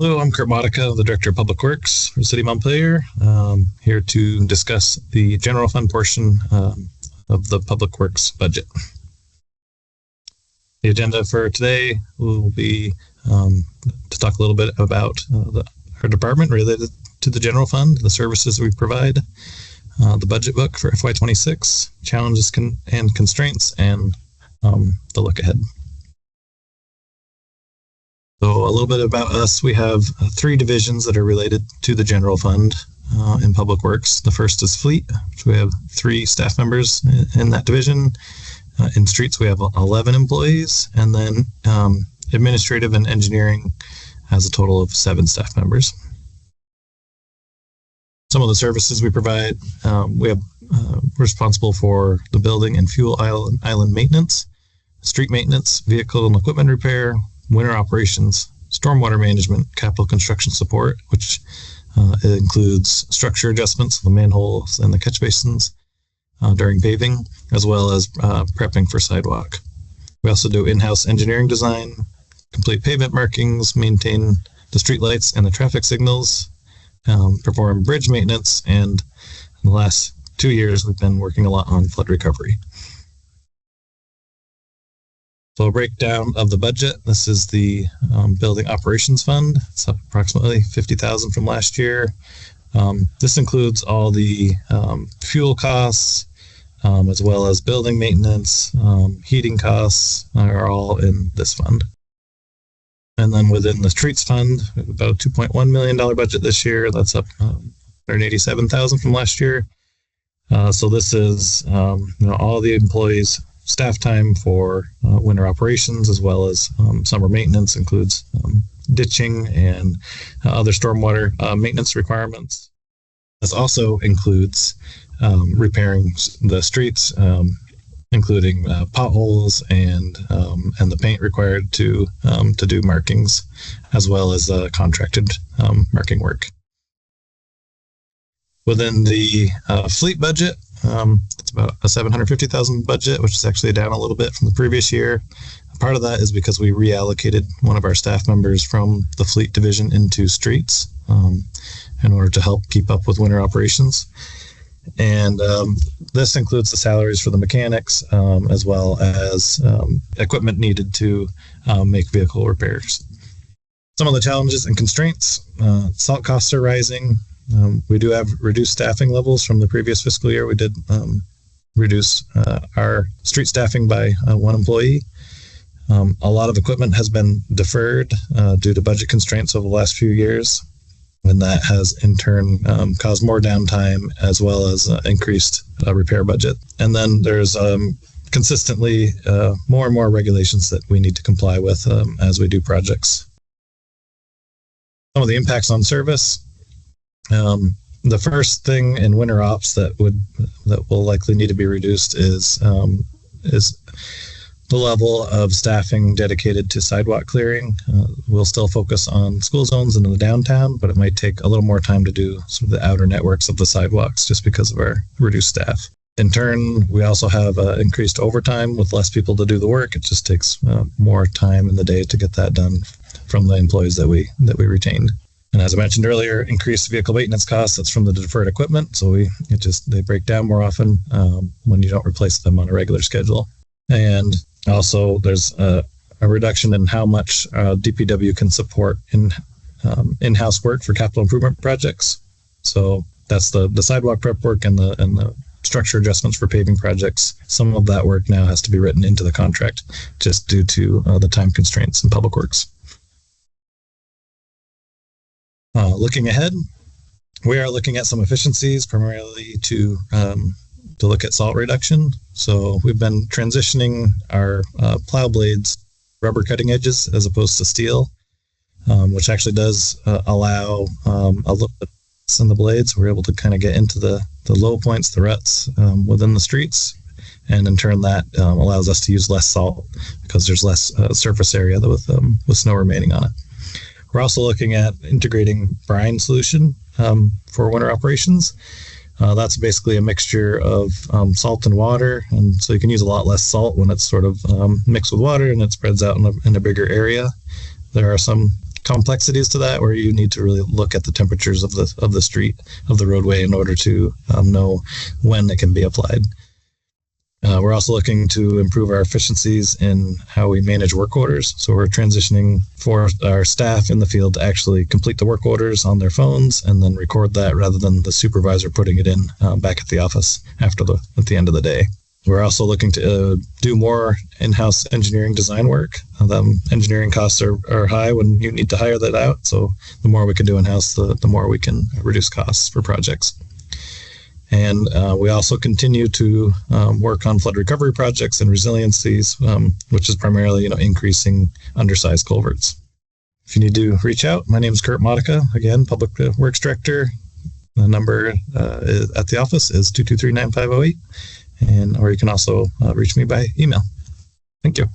Hello, I'm Kurt Motyka, the Director of Public Works for City of Montpelier, here to discuss the general fund portion of the Public Works budget. The agenda for today will be to talk a little bit about our department related to the general fund, the services we provide, the budget book for FY26, challenges and constraints, and the look ahead. So a little bit about us. We have three divisions that are related to the general fund in Public Works. The first is Fleet, which we have 3 staff members in that division. In Streets, we have 11 employees. And then Administrative and Engineering has a total of 7 staff members. Some of the services we provide, we have responsible for the building and fuel island maintenance, street maintenance, vehicle and equipment repair, winter operations, stormwater management, capital construction support, which includes structure adjustments of the manholes and the catch basins during paving, as well as prepping for sidewalk. We also do in-house engineering design, complete pavement markings, maintain the street lights and the traffic signals, perform bridge maintenance, and in the last 2 years, we've been working a lot on flood recovery. So a breakdown of the budget. This is the building operations fund. It's up approximately $50,000 from last year. This includes all the fuel costs, as well as building maintenance, heating costs are all in this fund. And then within the streets fund, we have about a $2.1 million budget this year. That's up $187,000 from last year. So this is all the employees' staff time for winter operations, as well as summer maintenance, includes ditching and other stormwater maintenance requirements. This also includes repairing the streets, including potholes and the paint required to do markings, as well as contracted marking work. Within the fleet budget, it's about a $750,000 budget, which is actually down a little bit from the previous year. Part of that is because we reallocated one of our staff members from the fleet division into streets in order to help keep up with winter operations. And this includes the salaries for the mechanics, as well as equipment needed to make vehicle repairs. Some of the challenges and constraints: salt costs are rising. We do have reduced staffing levels from the previous fiscal year. We did reduce our street staffing by 1 employee. A lot of equipment has been deferred due to budget constraints over the last few years, and that has in turn caused more downtime, as well as increased repair budget. And then there's consistently more and more regulations that we need to comply with as we do projects. Some of the impacts on service. The first thing in winter ops that will likely need to be reduced is the level of staffing dedicated to sidewalk clearing. We'll still focus on school zones and in the downtown, but it might take a little more time to do some of the outer networks of the sidewalks just because of our reduced staff. In turn, we also have increased overtime with less people to do the work. It just takes more time in the day to get that done from the employees that we retained. And as I mentioned earlier, increased vehicle maintenance costs, that's from the deferred equipment. So they break down more often when you don't replace them on a regular schedule. And also there's a reduction in how much DPW can support in-house work for capital improvement projects. So that's the sidewalk prep work and the structure adjustments for paving projects. Some of that work now has to be written into the contract just due to the time constraints in Public Works. Looking ahead, we are looking at some efficiencies, primarily to look at salt reduction. So we've been transitioning our plow blades, rubber cutting edges as opposed to steel, which actually does allow a little bit in the blades. We're able to kind of get into the low points, the ruts within the streets, and in turn that allows us to use less salt because there's less surface area with snow remaining on it. We're also looking at integrating brine solution for winter operations. That's basically a mixture of salt and water, and so you can use a lot less salt when it's sort of mixed with water and it spreads out in a bigger area. There are some complexities to that, where you need to really look at the temperatures of the street, of the roadway, in order to know when it can be applied. We're also looking to improve our efficiencies in how we manage work orders. So we're transitioning for our staff in the field to actually complete the work orders on their phones and then record that, rather than the supervisor putting it in back at the office at the end of the day. We're also looking to do more in-house engineering design work. Engineering costs are high when you need to hire that out. So the more we can do in-house, the more we can reduce costs for projects. And we also continue to work on flood recovery projects and resiliencies, which is primarily, increasing undersized culverts. If you need to reach out, my name is Kurt Motyka, again, Public Works Director. The number at the office is 223-9508, or you can also reach me by email. Thank you.